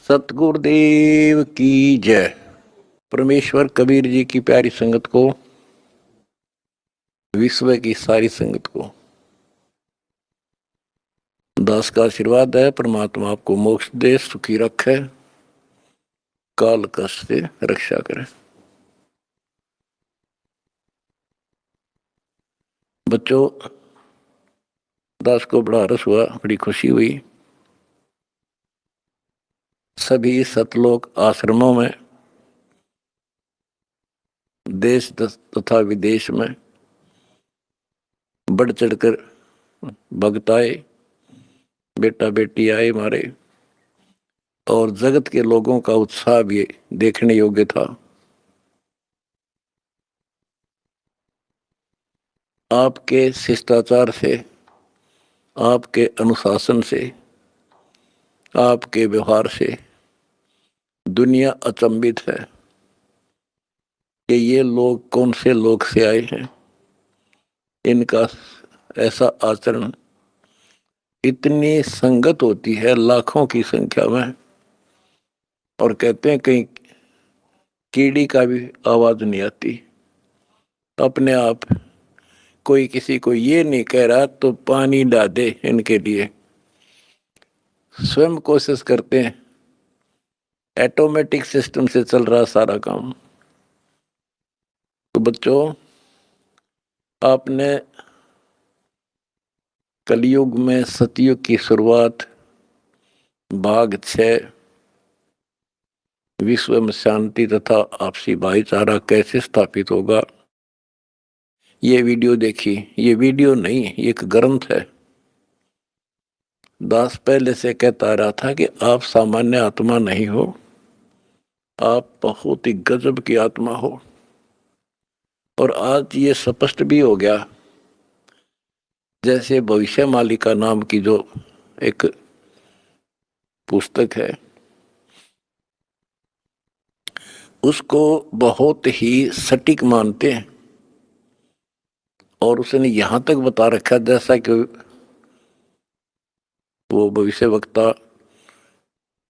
सतगुरुदेव की जय। परमेश्वर कबीर जी की प्यारी संगत को, विश्व की सारी संगत को दास का आशीर्वाद है। परमात्मा आपको मोक्ष दे, सुखी रखे, काल कष्ट से रक्षा करे। बच्चों, दास को बड़ा रस हुआ, बड़ी खुशी हुई। सभी सतलोक आश्रमों में, देश तथा विदेश में बढ़ चढ़कर भक्त आए, बेटा बेटी आए हमारे, और जगत के लोगों का उत्साह भी देखने योग्य था। आपके शिष्टाचार से, आपके अनुशासन से, आपके व्यवहार से दुनिया अचंभित है कि ये लोग कौन से लोग से आए हैं। इनका ऐसा आचरण, इतनी संगत होती है लाखों की संख्या में, और कहते हैं कहीं कीड़ी का भी आवाज नहीं आती। अपने आप कोई किसी को ये नहीं कह रहा तो पानी डाल दे, इनके लिए स्वयं कोशिश करते हैं। ऑटोमेटिक सिस्टम से चल रहा सारा काम। तो बच्चों, आपने कलयुग में सतयुग की शुरुआत भाग 6 विश्व में शांति तथा आपसी भाईचारा कैसे स्थापित होगा, ये वीडियो देखी। ये वीडियो नहीं, ये एक ग्रंथ है। दास पहले से कहता रहा था कि आप सामान्य आत्मा नहीं हो, आप बहुत ही गजब की आत्मा हो। और आज ये स्पष्ट भी हो गया। जैसे भविष्य मालिका नाम की जो एक पुस्तक है, उसको बहुत ही सटीक मानते हैं, और उसने यहां तक बता रखा जैसा कि वो भविष्य वक्ता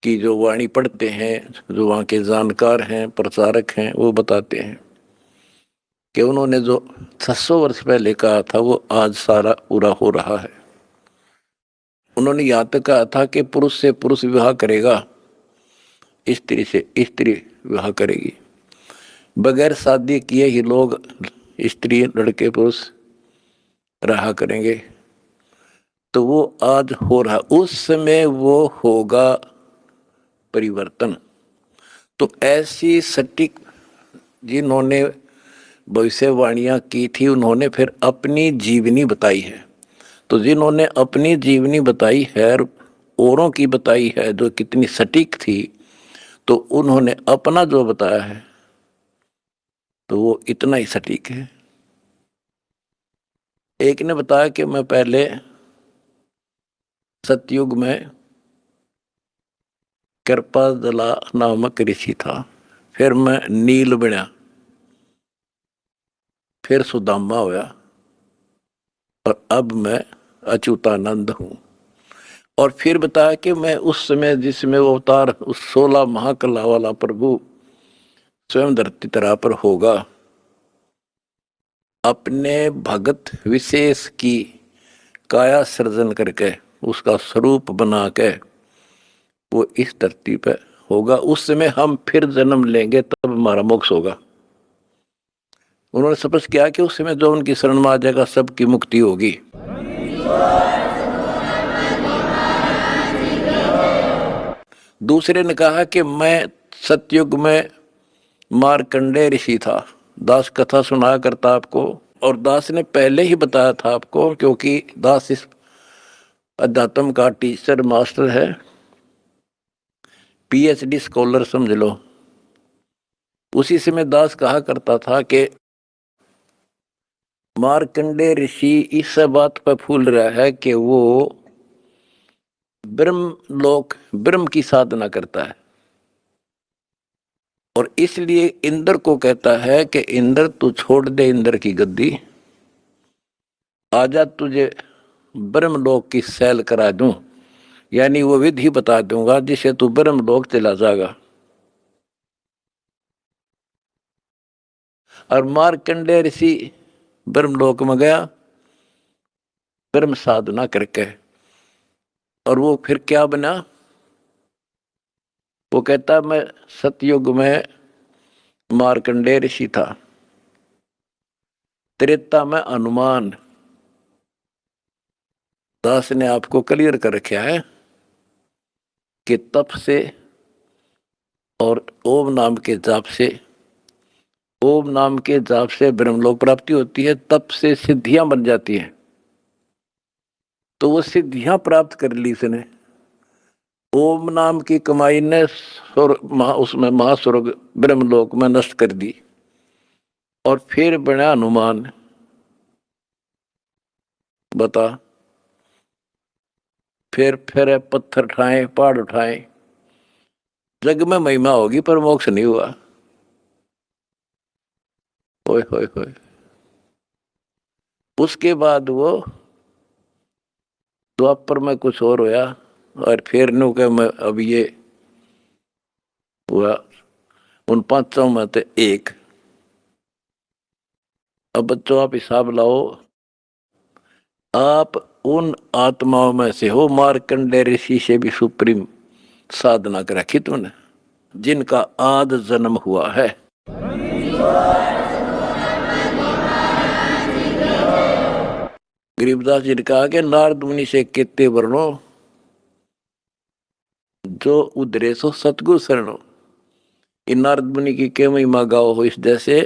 की जो वाणी पढ़ते हैं, जो वहां के जानकार हैं, प्रचारक हैं, वो बताते हैं कि उन्होंने जो 600 वर्ष पहले कहा था वो आज सारा पूरा हो रहा है। उन्होंने यहाँ तक कहा था कि पुरुष से पुरुष विवाह करेगा, स्त्री से स्त्री विवाह करेगी। बगैर शादी किए ही लोग, स्त्री लड़के पुरुष रहा करेंगे। तो वो आज हो रहा, उस समय वो होगा परिवर्तन। तो ऐसी सटीक जिन्होंने भविष्यवाणियां की थी, उन्होंने फिर अपनी जीवनी बताई है। तो जिन्होंने अपनी जीवनी बताई है, औरों की बताई है जो कितनी सटीक थी, तो उन्होंने अपना जो बताया है तो वो इतना ही सटीक है। एक ने बताया कि मैं पहले सतयुग में कृपाजला नामक ऋषि था, फिर मैं नील बना, फिर सुदामा होया, और अब मैं अच्युतानंद हूं। और फिर बताया कि मैं उस समय जिसमें वो अवतार, उस 16 महाकला वाला प्रभु स्वयं धरती तरह पर होगा, अपने भगत विशेष की काया सृजन करके, उसका स्वरूप बना के वो इस धरती पे होगा। उस समय हम फिर जन्म लेंगे, तब हमारा मोक्ष होगा। उन्होंने स्पष्ट किया कि उस समय जो उनकी शरण में आ जाएगा सबकी मुक्ति होगी। दूसरे ने कहा कि मैं सतयुग में मार्कंडेय ऋषि था। दास कथा सुनाया करता आपको, और दास ने पहले ही बताया था आपको, क्योंकि दास इस अध्यात्म का टीचर मास्टर है, पीएचडी स्कॉलर समझ लो। उसी समय दास कहा करता था कि मार्कंडेय ऋषि इस बात पर फूल रहा है कि वो ब्रह्म लोक, ब्रह्म की साधना करता है, और इसलिए इंद्र को कहता है कि इंद्र तू छोड़ दे इंद्र की गद्दी, आजा तुझे ब्रह्मलोक की सैल करा दूं। यानी वो विधि बता दूंगा जिसे तू ब्रह्मलोक चला जाएगा। और मार्कंडेय ऋषि ब्रह्मलोक में गया ब्रह्म साधना करके, और वो फिर क्या बना? वो कहता मैं सतयुग में मार्कंडेय ऋषि था, त्रेता में हनुमान। दास ने आपको क्लियर कर रखा है कि तप से और ओम नाम के जाप से, ओम नाम के जाप से ब्रह्मलोक प्राप्ति होती है, तप से सिद्धियां बन जाती हैं। तो वो सिद्धियां प्राप्त कर ली इसने ओम नाम की कमाई ने, उसमें महास्वर्ग ब्रह्मलोक में नष्ट कर दी, और फिर बना हनुमान। बता, फिर पत्थर उठाए, पहाड़ उठाए, जग में महिमा होगी पर मोक्ष नहीं हुआ। होय होय होय। उसके बाद वो द्वापर में कुछ और होया, और फिर नु के मैं अब ये हुआ उन पांचों में से एक। अब बच्चों आप हिसाब लाओ, आप उन आत्माओं में से हो मार्कंडेय ऋषि से भी सुप्रीम साधना कर रखी तुमने, जिनका आद जन्म हुआ है। गरीबदास जी ने कहा कि नारद मुनि से कितने वर्णो जो उधरे सो सतगुरु शरणो। इन नारद मुनि की के महिमा गाओ हो इस जैसे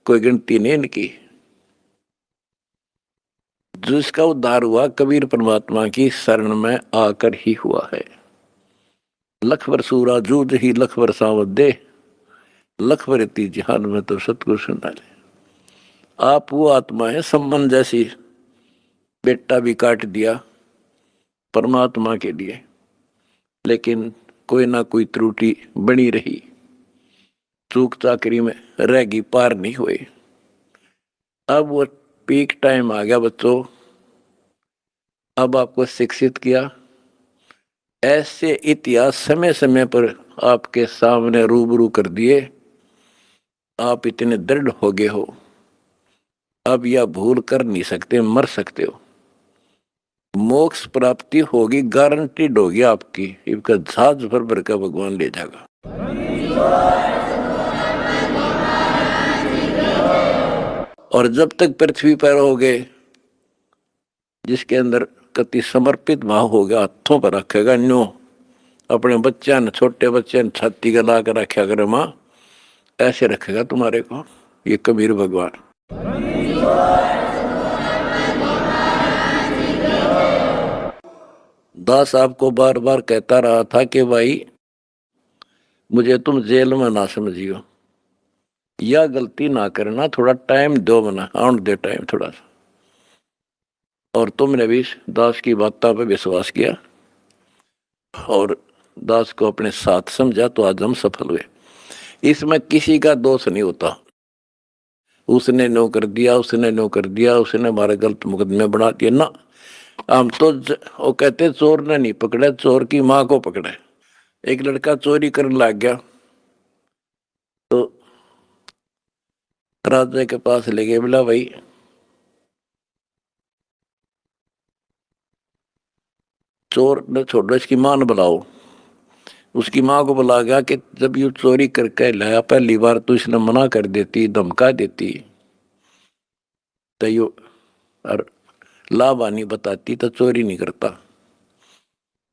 कोई गिनती नहीं इनकी। जिसका उद्धार हुआ कबीर परमात्मा की शरण में आकर ही हुआ है। लख वर सूरा जूझ ही लख वर सावत दे, लख वर इति जहान में तो सतगुरु सुना ले। आप वो आत्मा है संबंध जैसी, बेटा भी काट दिया परमात्मा के लिए, लेकिन कोई ना कोई त्रुटि बनी रही, चूक चाकरी में रहेगी, पार नहीं हुए। अब वो पीक टाइम आ गया बच्चों, अब आपको शिक्षित किया, ऐसे इतिहास समय समय पर आपके सामने रूबरू कर दिए, आप इतने दृढ़ हो गए हो, अब यह भूल कर नहीं सकते, मर सकते हो। मोक्ष प्राप्ति होगी, गारंटीड होगी आपकी, इसका जहाज भर भर का भगवान ले जाएगा। और जब तक पृथ्वी पर रहोगे, जिसके अंदर कति समर्पित भाव हो गया, हाथों पर रखेगा न्यो, अपने बच्चे ने, छोटे बच्चे ने छाती का ला कर रखा करे माँ, ऐसे रखेगा तुम्हारे को ये कबीर भगवान। दास आपको बार बार कहता रहा था कि भाई मुझे तुम जेल में ना समझियो, यह गलती ना करना, थोड़ा टाइम दो, मना आउट दे टाइम थोड़ा सा। और तुमने भी दास की बातों पर विश्वास किया और दास को अपने साथ समझा, तो आज हम सफल हुए। इसमें किसी का दोष नहीं होता, उसने नो कर दिया, उसने नो कर दिया, उसने हमारे गलत मुकदमे बना दिए ना। हम तो वो कहते चोर ने नहीं पकड़े, चोर की माँ को पकड़े। एक लड़का चोरी करने लग गया तो राजा के पास ले गए, बोला भाई चोर ने छोड़ो, इसकी मां ने बुलाओ। उसकी माँ को बुला गया कि जब ये चोरी करके लाया, पहली बार तो इसने मना कर देती, धमका देती, तो यो और लाभानी बताती तो चोरी नहीं करता।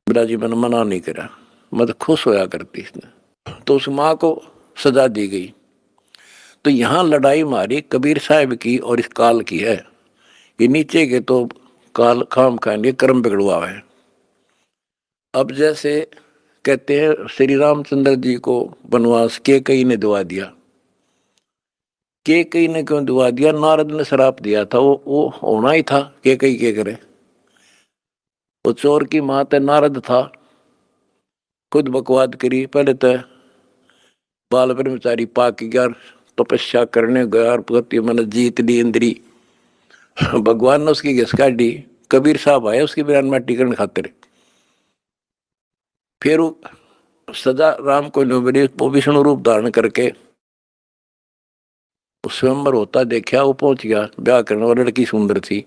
बोला जी मैंने मना नहीं करा, मैं तो खुश होया करती इसने। तो उस माँ को सजा दी गई। तो यहाँ लड़ाई मारी कबीर साहब की और इस काल की है। ये नीचे के तो काल खाम खाएंगे, कर्म बिगड़वा है। अब जैसे कहते हैं श्री रामचंद्र जी को वनवास के कई ने दुआ दिया, के कई ने क्यों दुआ दिया? नारद ने श्राप दिया था, वो होना ही था, के कई के करे। वो चोर की माँ ते नारद था, खुद बकवाद करी, पहले तो बाल ब्रह्मचारी पाक गया, तपस्या करने गया और पति मन जीत ली इंद्री। भगवान ने उसकी घिस काटी, कबीर साहब आए उसकी बिरान माटी करने खातिर। फिर सजा राम को मिली, वो विष्णु रूप धारण करके स्वयंवर होता देखा, वो पहुंच गया ब्याह करने, और लड़की सुंदर थी।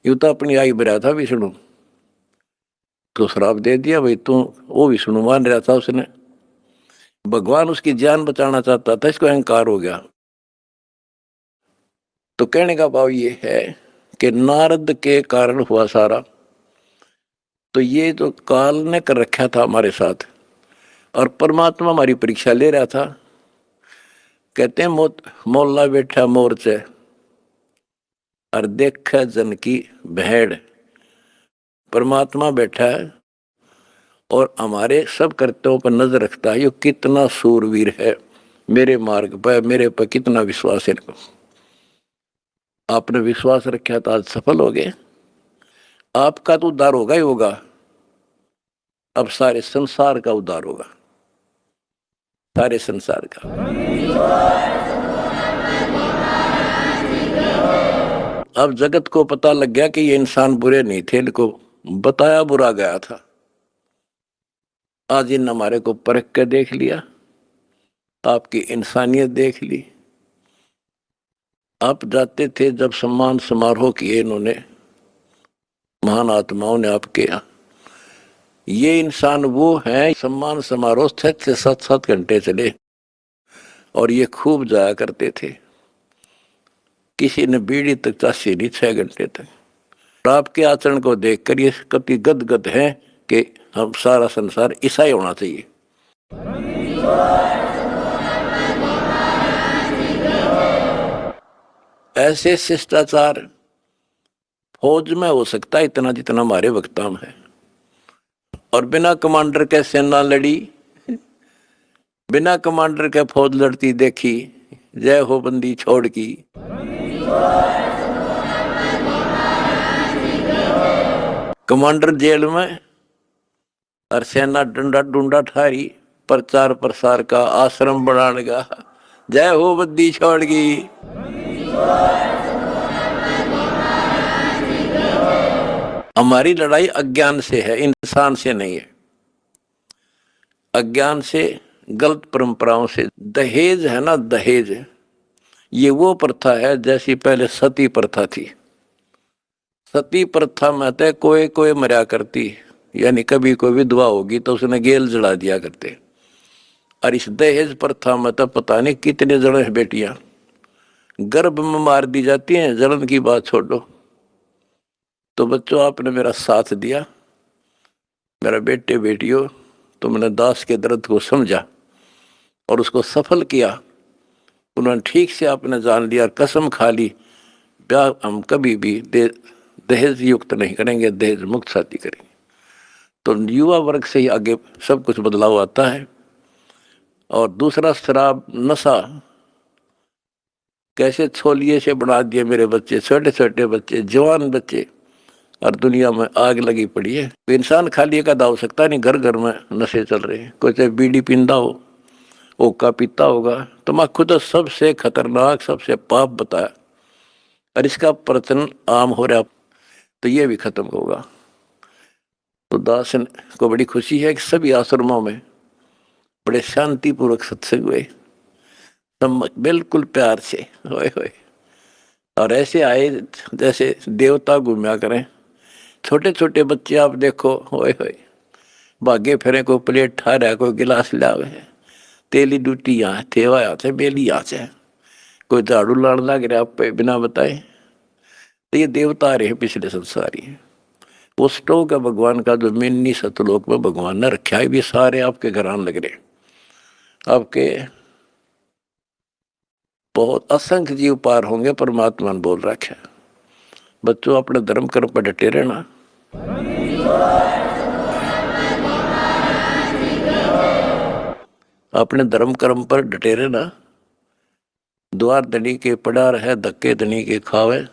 यूं तो अपनी आई बरा था विष्णु, तो श्राप दे दिया भाई तू, वो विष्णु मान रहा था उसने, भगवान उसकी जान बचाना चाहता था, इसको अहंकार हो गया। तो कहने का भाव ये है कि नारद के कारण हुआ सारा, तो ये जो काल ने कर रखा था हमारे साथ, और परमात्मा हमारी परीक्षा ले रहा था। कहते हैं मोल्ला बैठा मोर्चे और देख जन की भेड़, परमात्मा बैठा है और हमारे सब कर्तव्यों पर नजर रखता है। ये कितना सूरवीर है, मेरे मार्ग पर, मेरे पर कितना विश्वास है। आपने विश्वास रखा तो आज सफल हो गए। आपका तो उद्धार होगा ही होगा, अब सारे संसार का उद्धार होगा, सारे संसार का। अब जगत को पता लग गया कि ये इंसान बुरे नहीं थे, इनको बताया बुरा गया था। आज इन हमारे को परख के देख लिया, आपकी इंसानियत देख ली। आप जाते थे जब सम्मान समारोह किए इन्होंने, महान आत्माओं ने आपके यहाँ, ये इंसान वो हैं, सम्मान समारोह 6 से 7 घंटे चले और ये खूब जाया करते थे। किसी ने बीड़ी तक चासी नहीं 6 घंटे तक। और आपके आचरण को देखकर ये कति गदगद है कि हम सारा संसार ऐसा ही होना चाहिए। ऐसे शिष्टाचार फौज में हो सकता है इतना जितना हमारे वक्ता में है। और बिना कमांडर के सेना लड़ी, बिना कमांडर के फौज लड़ती देखी, जय हो बंदी छोड़ की। कमांडर जेल में और सेना डंडा डूंडा ठारी, प्रचार प्रसार का आश्रम बनाने का, जय हो बंदी छोड़ की। हमारी लड़ाई अज्ञान से है, इंसान से नहीं है। अज्ञान से, गलत परंपराओं से। दहेज है ना, दहेज, ये वो प्रथा है जैसी पहले सती प्रथा थी। सती प्रथा में तो कोई कोई मरा करती, यानी कभी कोई विधवा होगी तो उसने गेल जला दिया करते। और इस दहेज प्रथा में तो पता नहीं कितने जने बेटियां गर्भ में मार दी जाती हैं, जलन की बात छोड़ो। तो बच्चों, आपने मेरा साथ दिया, मेरा बेटे बेटियों, तुमने दास के दर्द को समझा और उसको सफल किया। उन्होंने ठीक से आपने जान लिया और कसम खा ली, ब्याह हम कभी भी दहेज युक्त नहीं करेंगे, दहेज मुक्त शादी करेंगे। तो युवा वर्ग से ही आगे सब कुछ बदलाव आता है। और दूसरा, शराब नशा कैसे छोलिए से बना दिए मेरे बच्चे, छोटे छोटे बच्चे, जवान बच्चे, और दुनिया में आग लगी पड़ी है। तो इंसान खाली एक आधा हो सकता नहीं, घर घर में नशे चल रहे हैं। कोई चाहे बीड़ी पींदा हो, ओका पीता होगा, तम्बाकू तो सबसे खतरनाक, सबसे पाप बताया, और इसका प्रचलन आम हो रहा, तो ये भी खत्म होगा। तो दास को बड़ी खुशी है कि सभी आश्रमों में बड़े शांतिपूर्वक सत्संग हुए, बिल्कुल प्यार से, होए होए। और ऐसे आए जैसे देवता घूमया करें। छोटे छोटे बच्चे आप देखो, होए होए, भागे फिरे, कोई प्लेट ठा रहा, कोई गिलास लावे, तेली डूटी यहाँ थेवा यहाँ से बेली यहाँ से, कोई झाड़ू लाड़ लग रहा आप पे बिना बताए। तो ये देवता रहे पिछले संसारी, वो स्टोक है भगवान का, जो मिन्नी सतलोक में भगवान ने रखा है। भी सारे आपके घर आने लग रहे, आपके बहुत असंख्य जीव पार होंगे, परमात्मा ने बोल रखा है। बच्चों, अपने धर्म कर्म पर डटे रहना। अपने धर्म कर्म पर डटे रहना। द्वार धनी के पड़ा रहे, धक्के धनी के खावे।